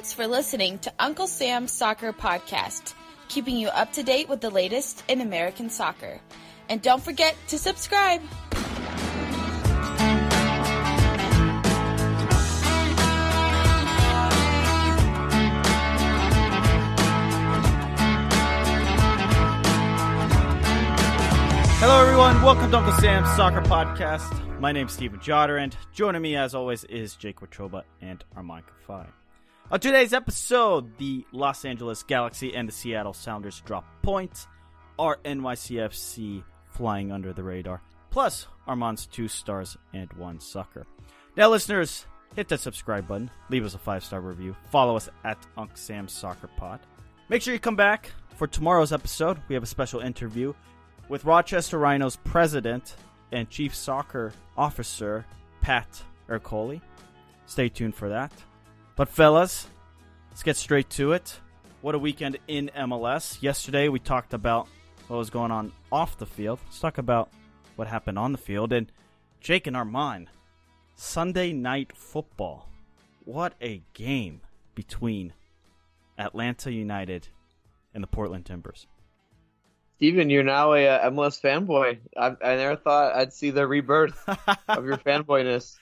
Thanks for listening to Uncle Sam's Soccer Podcast, keeping you up to date with the latest in American soccer. And don't forget to subscribe. Hello everyone, welcome to Uncle Sam's Soccer Podcast. My name's Steven Jotter, and joining me as always is Jake Watroba and Arman. On today's episode, the Los Angeles Galaxy and the Seattle Sounders drop points, our NYCFC flying under the radar, plus Arman's 2 stars and 1 sucker. Now listeners, hit that subscribe button, leave us a 5-star review, follow us at Uncle Sam's Soccer Pod. Make sure you come back for tomorrow's episode. We have a special interview with Rochester Rhinos president and chief soccer officer, Pat Ercole. Stay tuned for that. But fellas, let's get straight to it. What a weekend in MLS. Yesterday we talked about what was going on off the field. Let's talk about what happened on the field. And Jake and Arman, Sunday night football. What a game between Atlanta United and the Portland Timbers. Steven, you're now a MLS fanboy. I never thought I'd see the rebirth of your fanboyness.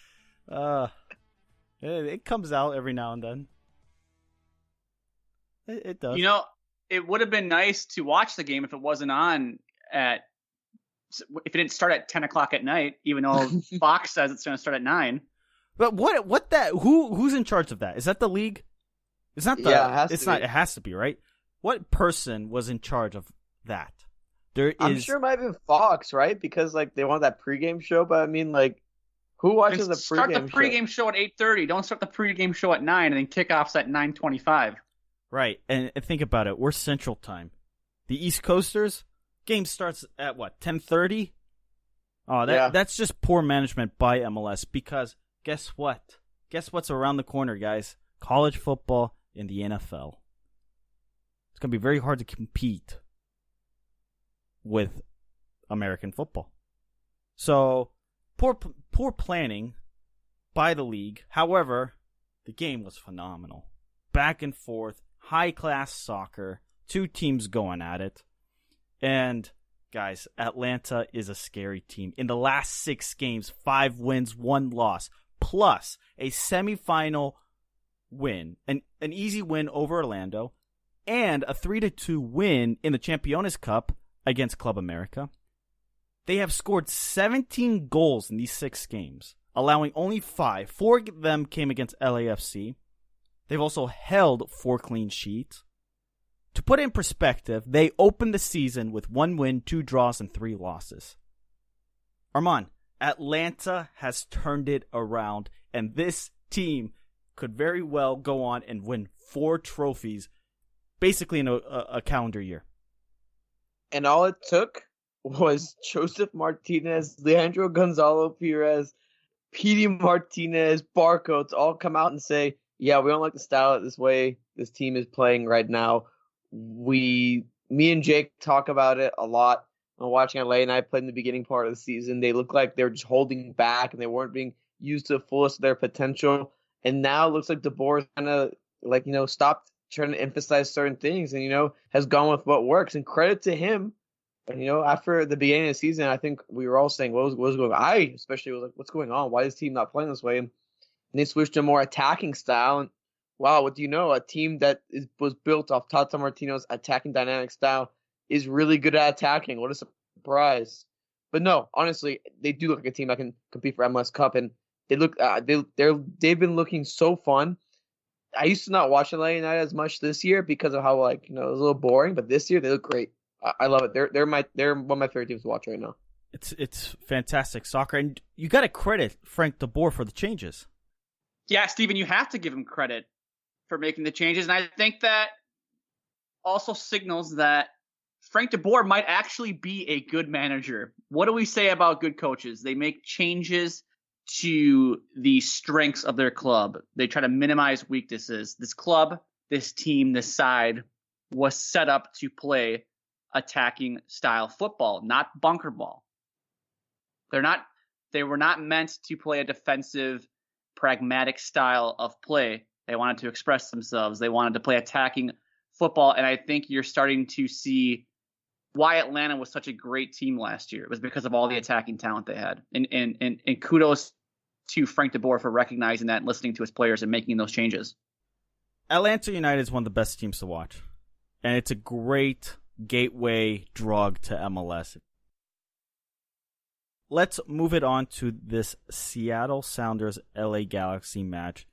It comes out every now and then. It does. You know, it would have been nice to watch the game if it wasn't on if it didn't start at 10 o'clock at night, even though Fox says it's going to start at 9. But who's in charge of that? Is that the league? It's not the. Yeah, it has to be. It has to be, right? What person was in charge of that? I'm sure it might have been Fox, right? Because they want that pregame show, but I mean, who watches the pregame show? Start the pregame show at 8:30. Don't start the pregame show at 9, and then kickoffs at 9:25. Right, and think about it. We're Central Time. The East Coasters, game starts at what, 10:30? Oh, that's just poor management by MLS. Because guess what? Guess what's around the corner, guys? College football in the NFL. It's gonna be very hard to compete with American football. So, poor planning by the league. However, the game was phenomenal. Back and forth, high-class soccer, 2 teams going at it. And, guys, Atlanta is a scary team. In the last 6 games, 5 wins, 1 loss, plus a semifinal win, an easy win over Orlando, and a 3-2 win in the Champions Cup against Club America. They have scored 17 goals in these 6 games, allowing only 5. 4 of them came against LAFC. They've also held 4 clean sheets. To put it in perspective, they opened the season with 1 win, 2 draws, and 3 losses. Arman, Atlanta has turned it around, and this team could very well go on and win 4 trophies, basically in a calendar year. And all it took was Joseph Martinez, Leandro Gonzalo Perez, Petey Martinez, Barco to all come out and say, yeah, we don't like the style this way this team is playing right now. Me and Jake talk about it a lot. I'm watching LA and I played in the beginning part of the season. They looked like they were just holding back and they weren't being used to the fullest of their potential. And now it looks like DeBoer kind of stopped trying to emphasize certain things and, has gone with what works. And credit to him. And, after the beginning of the season, I think we were all saying, what was going on? I especially was like, what's going on? Why is this team not playing this way? And they switched to a more attacking style. And, wow, what do you know? A team that was built off Tata Martino's attacking dynamic style is really good at attacking. What a surprise. But no, honestly, they do look like a team that can compete for MLS Cup. And they look, they've been looking so fun. I used to not watch LA United as much this year because of how it was a little boring. But this year they look great. I love it. They're one of my favorite teams to watch right now. It's fantastic soccer, and you got to credit Frank DeBoer for the changes. Yeah, Steven, you have to give him credit for making the changes, and I think that also signals that Frank DeBoer might actually be a good manager. What do we say about good coaches? They make changes to the strengths of their club. They try to minimize weaknesses. This club, this team, this side was set up to play attacking style football, not bunker ball. They were not meant to play a defensive, pragmatic style of play. They wanted to express themselves. They wanted to play attacking football. And I think you're starting to see why Atlanta was such a great team last year. It was because of all the attacking talent they had. And kudos to Frank DeBoer for recognizing that and listening to his players and making those changes. Atlanta United is one of the best teams to watch. And it's a great gateway drug to MLS. Let's move it on to this Seattle Sounders LA Galaxy match.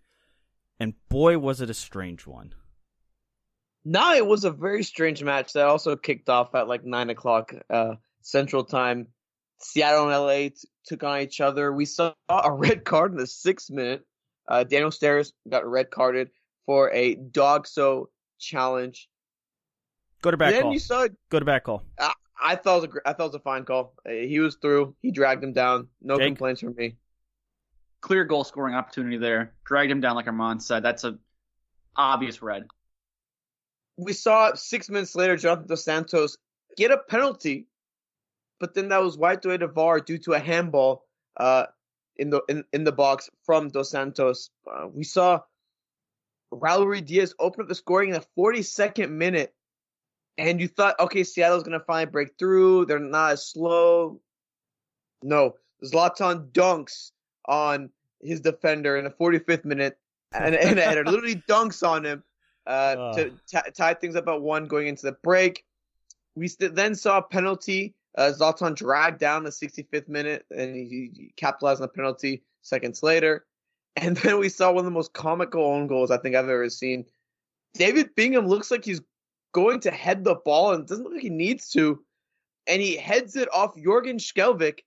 And boy, was it a strange one. No, it was a very strange match that also kicked off at like 9 o'clock Central Time. Seattle and LA took on each other. We saw a red card in the 6th minute. Daniel Steres got red carded for a dog-so challenge. Go to back then call. You saw Go to back call. I thought it was a fine call. He was through. He dragged him down. No Jake? complaints from me. Clear goal scoring opportunity there. Dragged him down like Arman said. That's a obvious red. We saw 6 minutes later Jonathan Dos Santos get a penalty, but then that was wiped away to VAR due to a handball in the box from Dos Santos. We saw Raul Ruiz Diaz open up the scoring in the 42nd minute, and you thought, okay, Seattle's going to finally break through. They're not as slow. No, Zlatan dunks on his defender in the 45th minute, and it literally dunks on him to tie things up at 1 going into the break. We then saw a penalty. Zlatan dragged down the 65th minute, and he capitalized on the penalty seconds later. And then we saw one of the most comical own goals I think I've ever seen. David Bingham looks like he's going to head the ball and doesn't look like he needs to. And he heads it off Jorgen Skjelvik,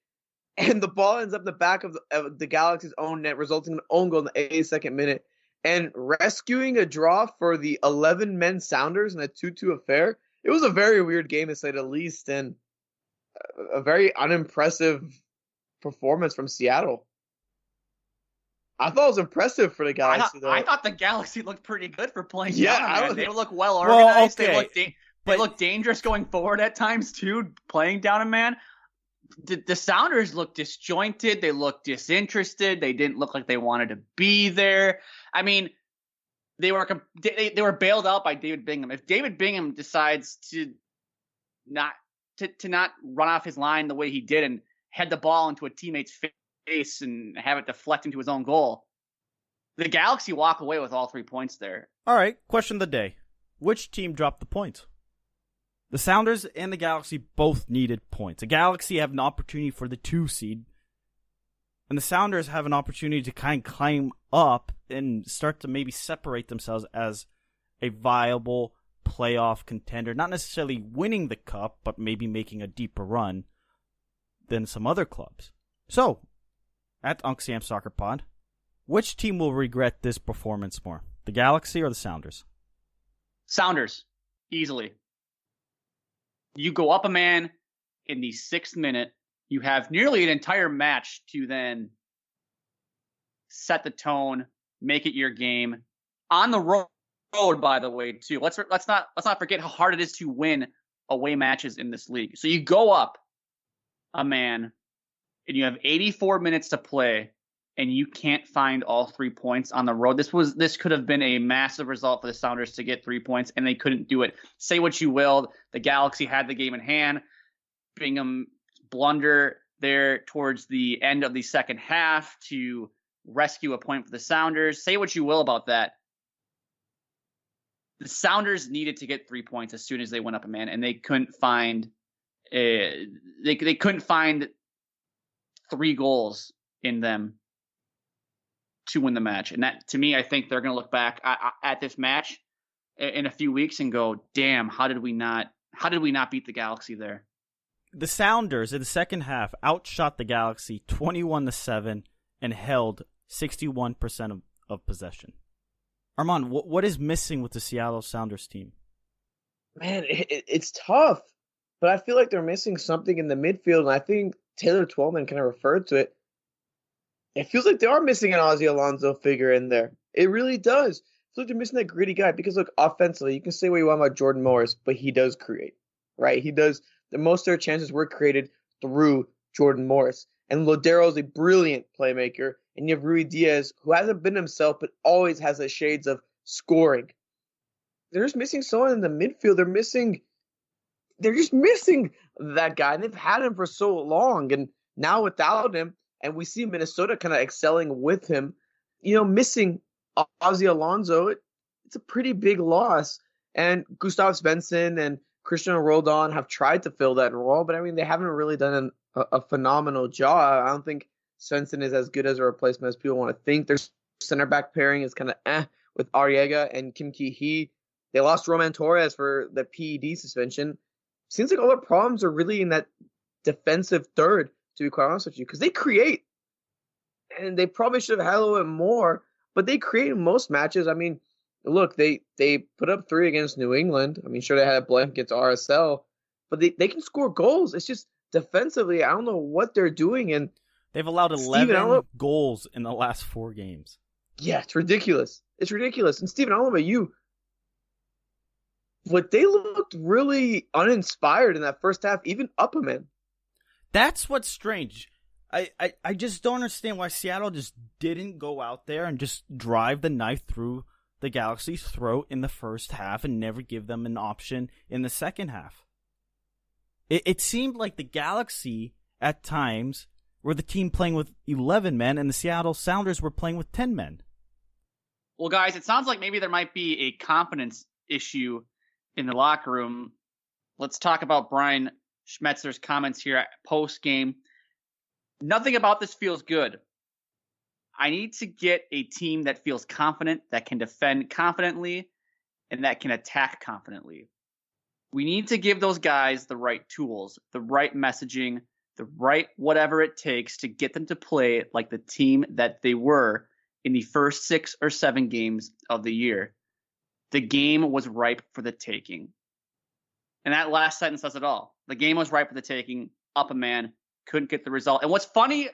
and the ball ends up in the back of the Galaxy's own net, resulting in an own goal in the 82nd minute. And rescuing a draw for the 11-men Sounders in a 2-2 affair. It was a very weird game, to say the least, and a very unimpressive performance from Seattle. I thought it was impressive for the Galaxy, though. I thought the Galaxy looked pretty good for playing. They look well Well, organized. okay. They look dangerous going forward at times too, playing down a man. The Sounders looked disjointed. They looked disinterested. They didn't look like they wanted to be there. I mean, they were bailed out by David Bingham. If David Bingham decides to not run off his line the way he did and head the ball into a teammate's face and have it deflect into his own goal, the Galaxy walk away with all 3 points there. All right, question of the day. Which team dropped the points? The Sounders and the Galaxy both needed points. The Galaxy have an opportunity for the 2 seed, and the Sounders have an opportunity to kind of climb up and start to maybe separate themselves as a viable playoff contender. Not necessarily winning the cup, but maybe making a deeper run than some other clubs. So, at Uncle Sam Soccer Pod, which team will regret this performance more? The Galaxy or the Sounders? Sounders, easily. You go up a man in the 6th minute. You have nearly an entire match to then set the tone, make it your game on the road. By the way, too, let's not forget how hard it is to win away matches in this league. So you go up a man, and you have 84 minutes to play, and you can't find all 3 points on the road. This could have been a massive result for the Sounders to get 3 points, and they couldn't do it. Say what you will, the Galaxy had the game in hand. Bingham blunder there towards the end of the second half to rescue a point for the Sounders. Say what you will about that. The Sounders needed to get 3 points as soon as they went up a man, and they couldn't find they couldn't find 3 goals in them to win the match. And that, to me, I think they're going to look back at this match in a few weeks and go, damn, how did we not beat the Galaxy there? The Sounders in the second half outshot the Galaxy 21-7 and held 61% of possession. Arman, what is missing with the Seattle Sounders team? Man, it's tough, but I feel like they're missing something in the midfield, and I think Taylor Twellman kind of referred to it. It feels like they are missing an Ozzie Alonso figure in there. It really does. It feels like they're missing that gritty guy because, look, offensively, you can say what you want about Jordan Morris, but he does create, right? He does. Most of their chances were created through Jordan Morris. and Lodero's a brilliant playmaker, and you have Rui Diaz, who hasn't been himself, but always has the shades of scoring. They're just missing someone in the midfield. They're just missing that guy, and they've had him for so long, and now without him, and we see Minnesota kind of excelling with him, missing Ozzy Alonso, it's a pretty big loss. And Gustav Svensson and Cristiano Roldan have tried to fill that role, but I mean, they haven't really done a phenomenal job. I don't think Svensson is as good as a replacement as people want to think. Their center back pairing is kind of with Arriaga and Kim Ki-hee. They lost Roman Torres for the PED suspension. Seems like all their problems are really in that defensive third, to be quite honest with you, because they create, and they probably should have had a little bit more, but they create in most matches. I mean, look, they put up 3 against New England. I mean, sure, they had a blank against RSL, but they can score goals. It's just defensively, I don't know what they're doing. And they've allowed 11 goals in the last 4 games. Yeah, it's ridiculous. It's ridiculous. And Steven, I don't know about you, but they looked really uninspired in that first half, even Upperman. That's what's strange. I just don't understand why Seattle just didn't go out there and just drive the knife through the Galaxy's throat in the first half and never give them an option in the second half. It seemed like the Galaxy, at times, were the team playing with 11 men, and the Seattle Sounders were playing with 10 men. Well, guys, it sounds like maybe there might be a confidence issue in the locker room. Let's talk about Brian Schmetzer's comments here at post-game. Nothing about this feels good. I need to get a team that feels confident, that can defend confidently, and that can attack confidently. We need to give those guys the right tools, the right messaging, the right whatever it takes to get them to play like the team that they were in the first 6 or 7 games of the year. The game was ripe for the taking. And that last sentence says it all. The game was ripe for the taking. Up a man, couldn't get the result. And what's funny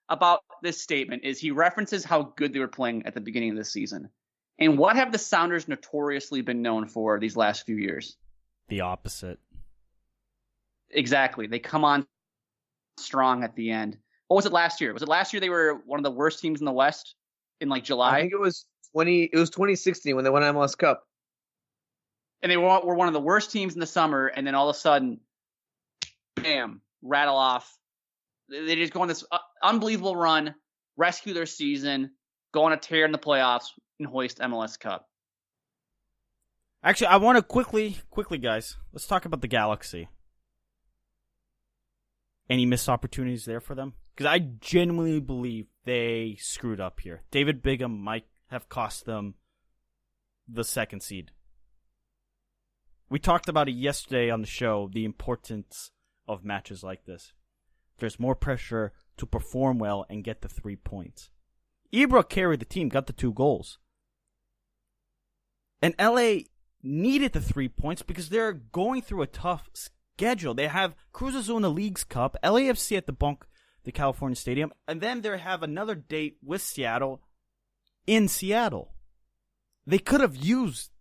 about this statement is he references how good they were playing at the beginning of the season. And what have the Sounders notoriously been known for these last few years? The opposite. Exactly. They come on strong at the end. What was it last year? Was it last year they were one of the worst teams in the West in like July? I think it was 2016 when they won MLS Cup. And they were one of the worst teams in the summer, and then all of a sudden, bam, rattle off. They just go on this unbelievable run, rescue their season, go on a tear in the playoffs, and hoist MLS Cup. Actually, I want to quickly, guys, let's talk about the Galaxy. Any missed opportunities there for them? Because I genuinely believe they screwed up here. David Bigham might have cost them the second seed. We talked about it yesterday on the show, the importance of matches like this. There's more pressure to perform well and get the 3 points. Ibra carried the team, got the 2 goals. And LA needed the 3 points because they're going through a tough schedule. They have Cruz Azul in the League's Cup, LAFC at the California Stadium, and then they have another date with Seattle in Seattle. They could have used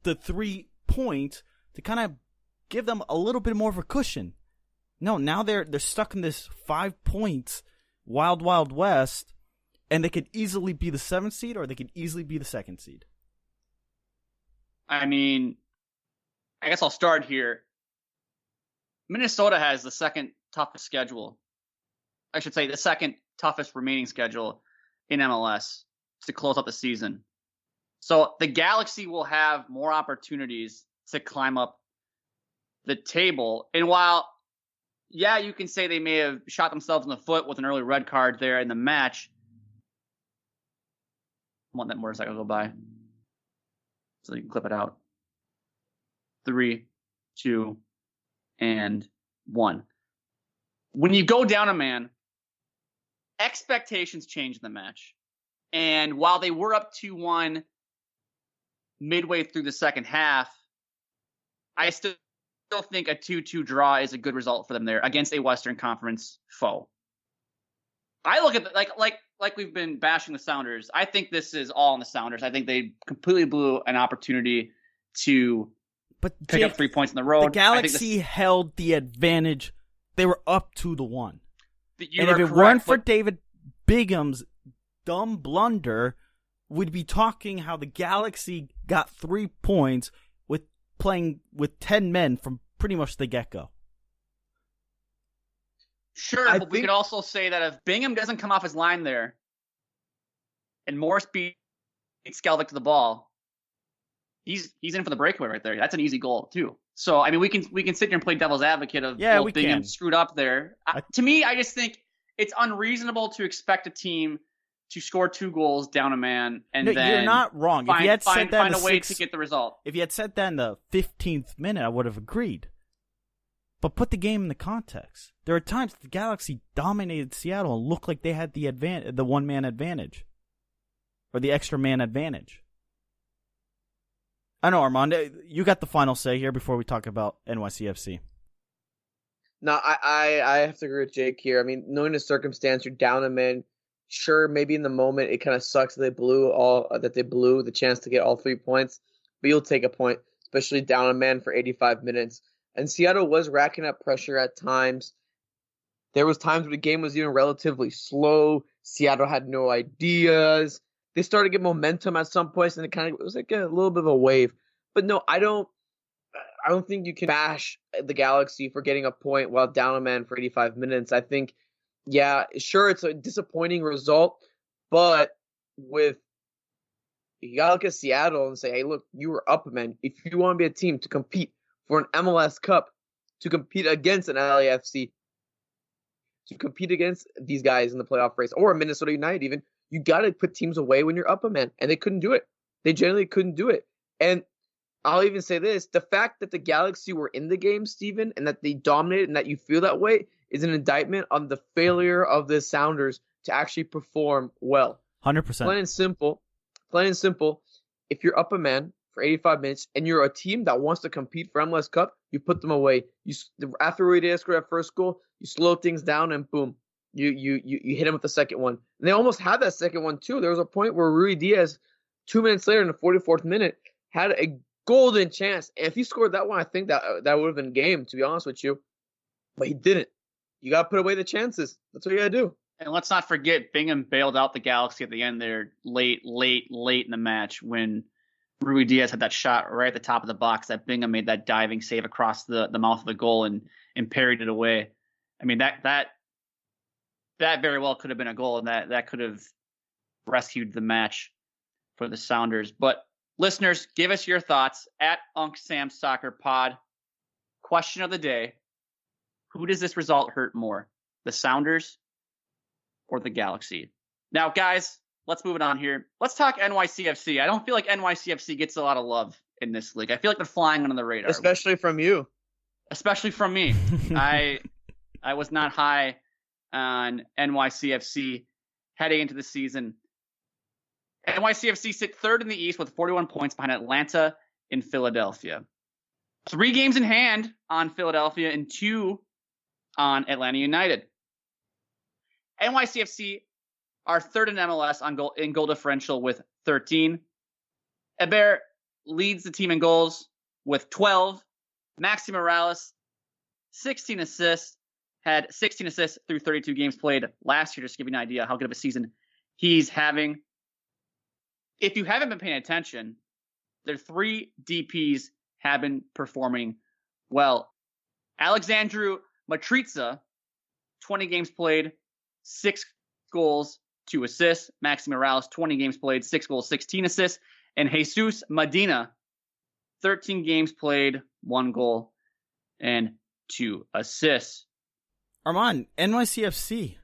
the 3 points to kind of give them a little bit more of a cushion. No, now they're stuck in this 5 points wild west, and they could easily be the 7th seed or they could easily be the 2nd seed. I mean, I guess I'll start here. Minnesota has the second toughest schedule. I should say the second toughest remaining schedule in MLS to close out the season. So the Galaxy will have more opportunities to climb up the table. And while, yeah, you can say they may have shot themselves in the foot with an early red card there in the match. I want that motorcycle to go by so you can clip it out. 3, 2, and 1. When you go down a man, expectations change in the match. And while they were up 2-1 midway through the second half, I still think a 2-2 draw is a good result for them there against a Western Conference foe. I look at like we've been bashing the Sounders. I think this is all on the Sounders. I think they completely blew an opportunity to pick up 3 points in the road. The Galaxy held the advantage. They were up 2-1. And if it weren't for David Bingham's dumb blunder, we'd be talking how the Galaxy got 3 points with playing with 10 men from pretty much the get-go. Sure, but we could also say that if Bingham doesn't come off his line there and Morris beats Skelvick to the ball, he's in for the breakaway right there. That's an easy goal too. So I mean, we can sit here and play devil's advocate of Bingham screwed up there. To me, I just think it's unreasonable to expect a team to score 2 goals down a man and then you're not wrong. If you had said that find a way to get the result. If you had said that in the 15th minute, I would have agreed. But put the game in the context. There are times the Galaxy dominated Seattle and looked like they had the one-man advantage. Or the extra man advantage. I know, Armand, you got the final say here before we talk about NYCFC. No, I have to agree with Jake here. I mean, knowing the circumstance, you're down a man. Sure, maybe in the moment it kind of sucks that they blew the chance to get all 3 points, but you'll take a point, especially down a man for 85 minutes. And Seattle was racking up pressure at times. There was times where the game was even relatively slow. Seattle had no ideas. They started to get momentum at some points, and it was like a little bit of a wave. But no, I don't think you can bash the Galaxy for getting a point while down a man for 85 minutes. I think, yeah, sure, it's a disappointing result, but you gotta look at Seattle and say, hey, look, you were up a man. If you want to be a team to compete for an MLS Cup, to compete against an LAFC, to compete against these guys in the playoff race, or a Minnesota United even, you got to put teams away when you're up a man. And they couldn't do it. They generally couldn't do it. And I'll even say this, the fact that the Galaxy were in the game, Steven, and that they dominated and that you feel that way is an indictment on the failure of the Sounders to actually perform well. 100%. Plain and simple, if you're up a man for 85 minutes and you're a team that wants to compete for MLS Cup, you put them away. After Ruidíaz scored that first goal, you slow things down and boom, you hit him with the second one. And they almost had that second one too. There was a point where Ruidíaz, 2 minutes later in the 44th minute, had a golden chance. And if he scored that one, I think that would have been game, to be honest with you. But he didn't. You got to put away the chances. That's what you got to do. And let's not forget, Bingham bailed out the Galaxy at the end there late in the match when Ruidíaz had that shot right at the top of the box that Bingham made that diving save across the mouth of the goal and parried it away. I mean, that very well could have been a goal, and that could have rescued the match for the Sounders. But listeners, give us your thoughts at Unc Sam Soccer Pod. Question of the day: who does this result hurt more, the Sounders or the Galaxy? Now, guys, let's move it on here. Let's talk NYCFC. I don't feel like NYCFC gets a lot of love in this league. I feel like they're flying under the radar. Especially from you. Especially from me. I was not high on NYCFC heading into the season. NYCFC sit third in the East with 41 points behind Atlanta and Philadelphia. 3 games in hand on Philadelphia and 2 on Atlanta United. NYCFC are third in MLS in goal differential with 13. Hebert leads the team in goals with 12. Maxi Morales, 16 assists, had 16 assists through 32 games played last year, just to give you an idea how good of a season he's having. If you haven't been paying attention, their 3 DPs have been performing well. Alexandru Matrica, 20 games played, 6 goals, 2 assists. Maxi Morales, 20 games played, 6 goals, 16 assists. And Jesus Medina, 13 games played, 1 goal, and 2 assists. Arman, NYCFC,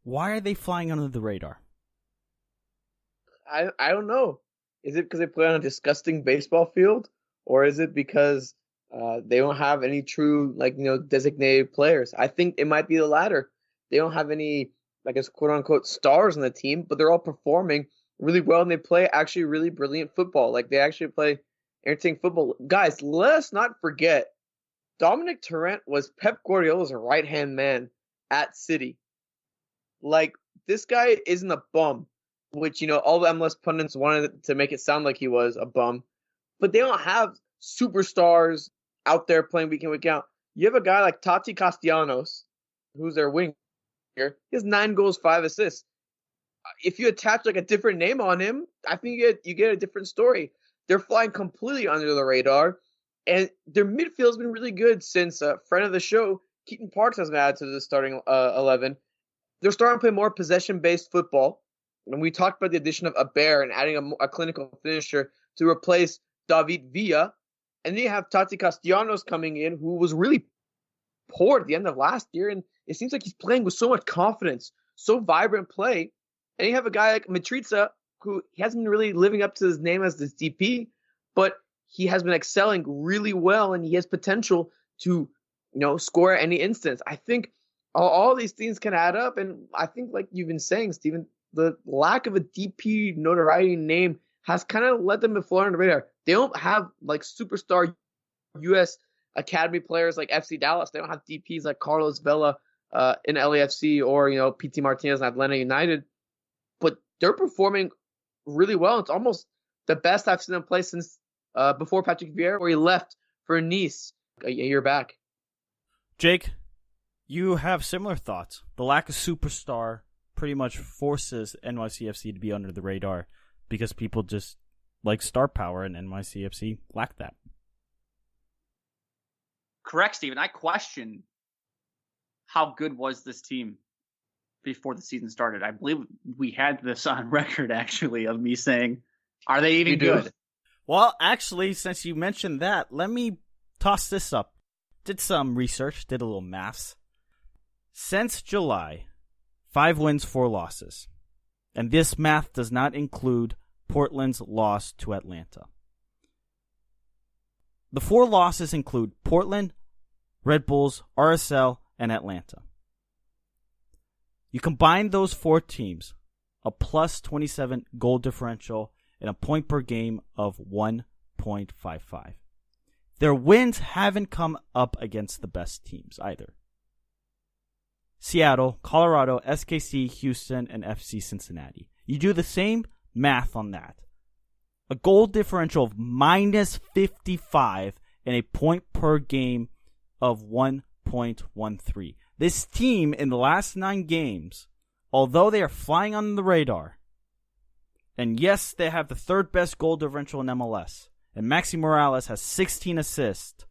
why are they flying under the radar? I don't know. Is it because they play on a disgusting baseball field? Or is it because they don't have any true, designated players? I think it might be the latter. They don't have any, quote-unquote stars on the team, but they're all performing really well, and they play actually really brilliant football. They actually play entertaining football. Guys, let us not forget, Dominic Torrent was Pep Guardiola's right-hand man at City. This guy isn't a bum, which, all the MLS pundits wanted to make it sound like he was a bum. But they don't have superstars out there playing week in, week out. You have a guy like Tati Castellanos, who's their winger, He has 9 goals, 5 assists. If you attach like a different name on him, I think you get a different story. They're flying completely under the radar, and their midfield has been really good since friend of the show, Keaton Parks, has been added to the starting 11. They're starting to play more possession-based football. And we talked about the addition of Aber and adding a clinical finisher to replace David Villa. And then you have Tati Castellanos coming in, who was really poor at the end of last year. And it seems like he's playing with so much confidence, so vibrant play. And you have a guy like Mitriza, who he hasn't been really living up to his name as this DP, but he has been excelling really well, and he has potential to, score at any instance. I think all these things can add up, and I think, like you've been saying, Steven, the lack of a DP notoriety name has kind of let them fly under the radar. They don't have like superstar U.S. academy players like FC Dallas. They don't have DPs like Carlos Vela in LAFC or PT Martinez in Atlanta United. But they're performing really well. It's almost the best I've seen them play since before Patrick Vieira, where he left for Nice a year back. Jake, you have similar thoughts. The lack of superstar pretty much forces NYCFC to be under the radar because people just like star power, and NYCFC lack that. Correct, Steven. I question how good was this team before the season started. I believe we had this on record, actually, of me saying, are they even good? Well, actually, since you mentioned that, let me toss this up. Did some research, did a little maths. Since July, 5 wins, 4 losses. And this math does not include Portland's loss to Atlanta. The 4 losses include Portland, Red Bulls, RSL, and Atlanta. You combine those 4 teams, a plus 27 goal differential and a point per game of 1.55. Their wins haven't come up against the best teams either. Seattle, Colorado, SKC, Houston, and FC Cincinnati. You do the same math on that. A goal differential of minus 55 and a point per game of 1.13. This team in the last 9 games, although they are flying on the radar, and yes, they have the 3rd best goal differential in MLS, and Maxi Morales has 16 assists,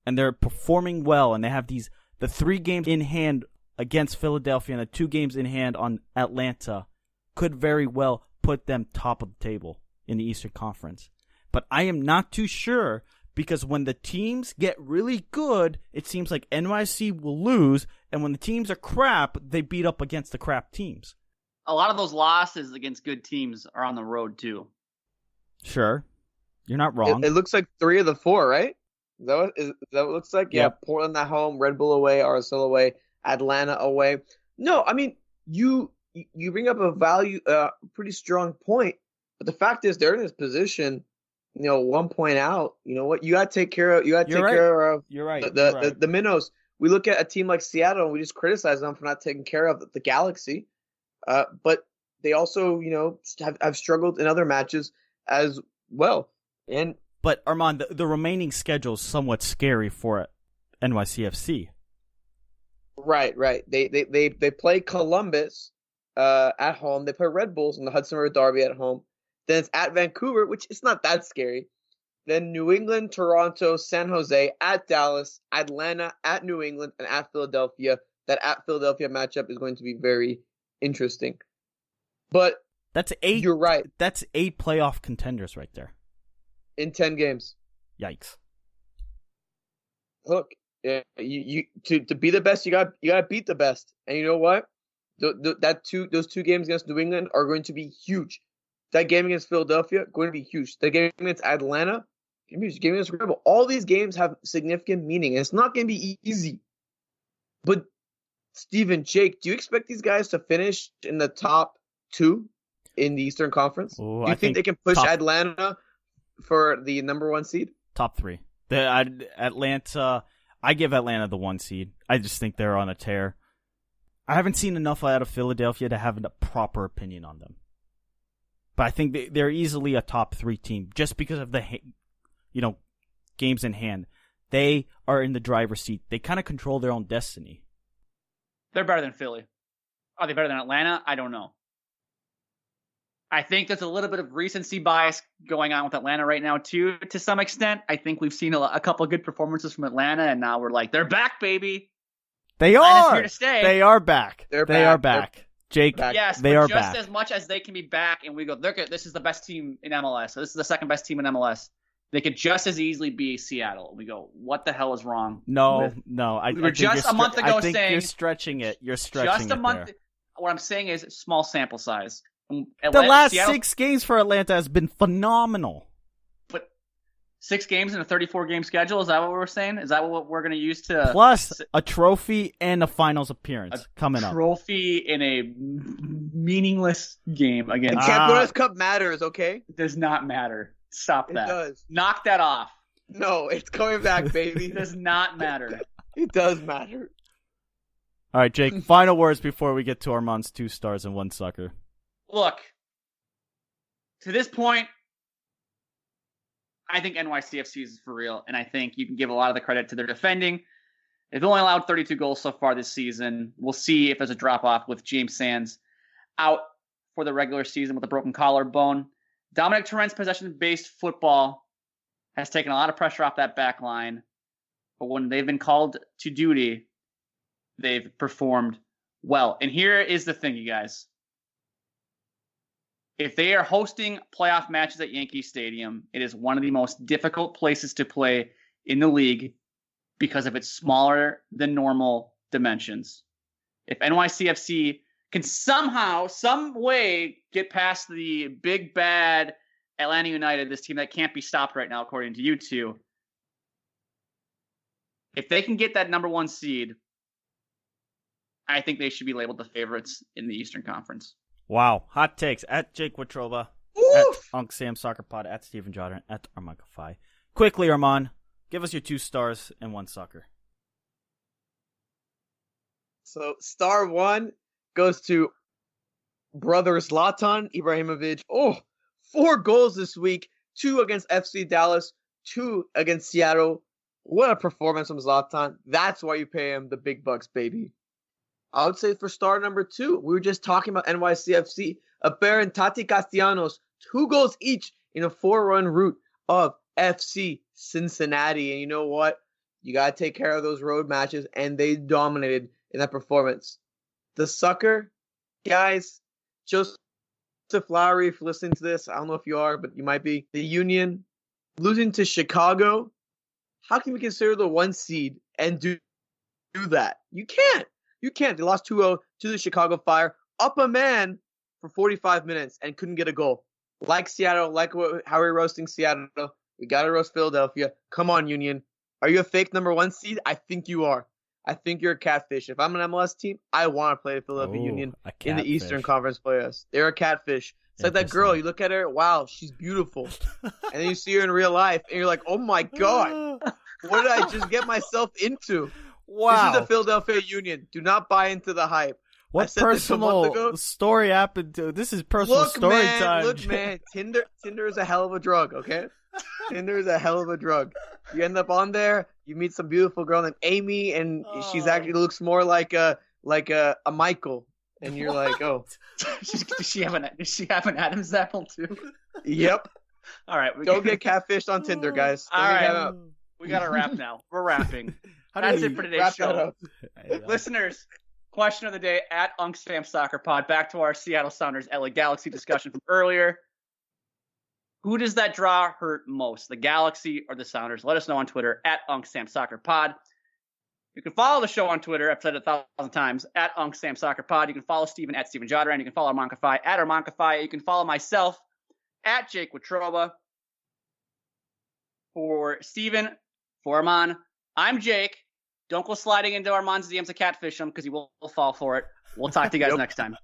and they're performing well, and they have the 3 games in hand against Philadelphia and the 2 games in hand on Atlanta could very well put them top of the table in the Eastern Conference. But I am not too sure, because when the teams get really good, it seems like NYC will lose, and when the teams are crap, they beat up against the crap teams. A lot of those losses against good teams are on the road, too. Sure. You're not wrong. It looks like 3 of the 4, right? Is that what it looks like? Yep. Yeah, Portland at home, Red Bull away, RSL away, Atlanta away. No, I mean, you bring up a pretty strong point, but the fact is they're in this position, 1 point out. You know what? You got to take care of. You're right. The minnows. We look at a team like Seattle and we just criticize them for not taking care of the Galaxy, but they also have struggled in other matches as well. But Arman, the remaining schedule is somewhat scary for NYCFC. Right. They play Columbus at home. They play Red Bulls in the Hudson River Derby at home. Then it's at Vancouver, which is not that scary. Then New England, Toronto, San Jose, at Dallas, Atlanta, at New England, and at Philadelphia. That at Philadelphia matchup is going to be very interesting. But that's 8. You're right. That's 8 playoff contenders right there. In 10 games. Yikes. Look, you to be the best, you got to beat the best. And you know what? Those 2 games against New England are going to be huge. That game against Philadelphia, going to be huge. That game against Atlanta, game against Red Bull. All these games have significant meaning, and it's not going to be easy. But Steven, Jake, do you expect these guys to finish in the top 2 in the Eastern Conference? Ooh, do you think they can push Atlanta for the number 1 seed? Top 3. Atlanta, I give Atlanta the 1 seed. I just think they're on a tear. I haven't seen enough out of Philadelphia to have a proper opinion on them. But I think they're easily a top 3 team just because of the games in hand. They are in the driver's seat. They kind of control their own destiny. They're better than Philly. Are they better than Atlanta? I don't know. I think there's a little bit of recency bias going on with Atlanta right now, too, to some extent. I think we've seen a couple of good performances from Atlanta, and now we're like, they're back, baby. They Atlanta's are. Here to stay. They are back. They're they back. are back. Jake, yes, they but are just back. as much as they can be back, and we go, this is the best team in MLS. So this is the second best team in MLS. They could just as easily be Seattle. We go, what the hell is wrong? No. We were just a month ago saying. You're stretching it. You're stretching it. Just a month. There. What I'm saying is small sample size. The last 6 games for Atlanta has been phenomenal. But 6 games in a 34-game schedule, is that what we're saying? Is that what we're going to use to... Plus a trophy and a finals appearance coming up. A trophy in a meaningless game against... The Campeones Cup matters, okay? It does not matter. Stop that. It does. Knock that off. No, it's coming back, baby. It does not matter. It does matter. All right, Jake, final words before we get to Arman's 2 stars and 1 sucker. Look, to this point, I think NYCFC is for real, and I think you can give a lot of the credit to their defending. They've only allowed 32 goals so far this season. We'll see if there's a drop-off with James Sands out for the regular season with a broken collarbone. Dominic Torrent's possession-based football has taken a lot of pressure off that back line, but when they've been called to duty, they've performed well. And here is the thing, you guys. If they are hosting playoff matches at Yankee Stadium, it is one of the most difficult places to play in the league because of its smaller than normal dimensions. If NYCFC can somehow, some way get past the big bad Atlanta United, this team that can't be stopped right now, according to you two, if they can get that number 1 seed, I think they should be labeled the favorites in the Eastern Conference. Wow. Hot takes at Jake Watroba, at Unc Sam Soccer Pod, at Steven Jodder, at Arman Kafai. Quickly, Arman, give us your 2 stars and 1 sucker. So, star 1 goes to brother Zlatan Ibrahimovic. 4 goals this week. 2 against FC Dallas, 2 against Seattle. What a performance from Zlatan. That's why you pay him the big bucks, baby. I would say for star number 2, we were just talking about NYCFC. Aper and Tati Castellanos, 2 goals each in a 4-run route of FC Cincinnati. And you know what? You got to take care of those road matches, and they dominated in that performance. The sucker, guys, Joseph Lowry, if you're listening to this, I don't know if you are, but you might be. The Union losing to Chicago. How can we consider the 1 seed and do that? You can't. You can't. They lost 2-0 to the Chicago Fire. Up a man for 45 minutes and couldn't get a goal. Like Seattle, how we're roasting Seattle, we got to roast Philadelphia. Come on, Union. Are you a fake number 1 seed? I think you are. I think you're a catfish. If I'm an MLS team, I want to play the Philadelphia Union in the Eastern Conference playoffs. They're a catfish. It's like that girl. You look at her, wow, she's beautiful. And then you see her in real life, and you're like, oh my God, what did I just get myself into? Wow. This is the Philadelphia Union. Do not buy into the hype. What personal story happened to? This is personal story time. Look, man. Tinder is a hell of a drug, okay? Tinder is a hell of a drug. You end up on there, you meet some beautiful girl named Amy, and she's actually looks more like a Michael. And you're like, oh. Does she have an Adam's apple too? Yep. All right. Don't get catfished on Tinder, guys. All right. We got to wrap now. We're wrapping. That's it for today's show. Listeners, question of the day at Unc Sam Soccer Pod. Back to our Seattle Sounders LA Galaxy discussion from earlier. Who does that draw hurt most, the Galaxy or the Sounders? Let us know on Twitter at Unc Sam Soccer Pod. You can follow the show on Twitter. I've said it 1,000 times at Unc Sam Soccer Pod. You can follow Steven at Steven Jodder, and you can follow Arman Kafai at Arman Kafai. You can follow myself at Jake Watroba. For Steven, for Arman, I'm Jake. Don't go sliding into Arman's DMs to catfish him because he will fall for it. We'll talk to you guys next time.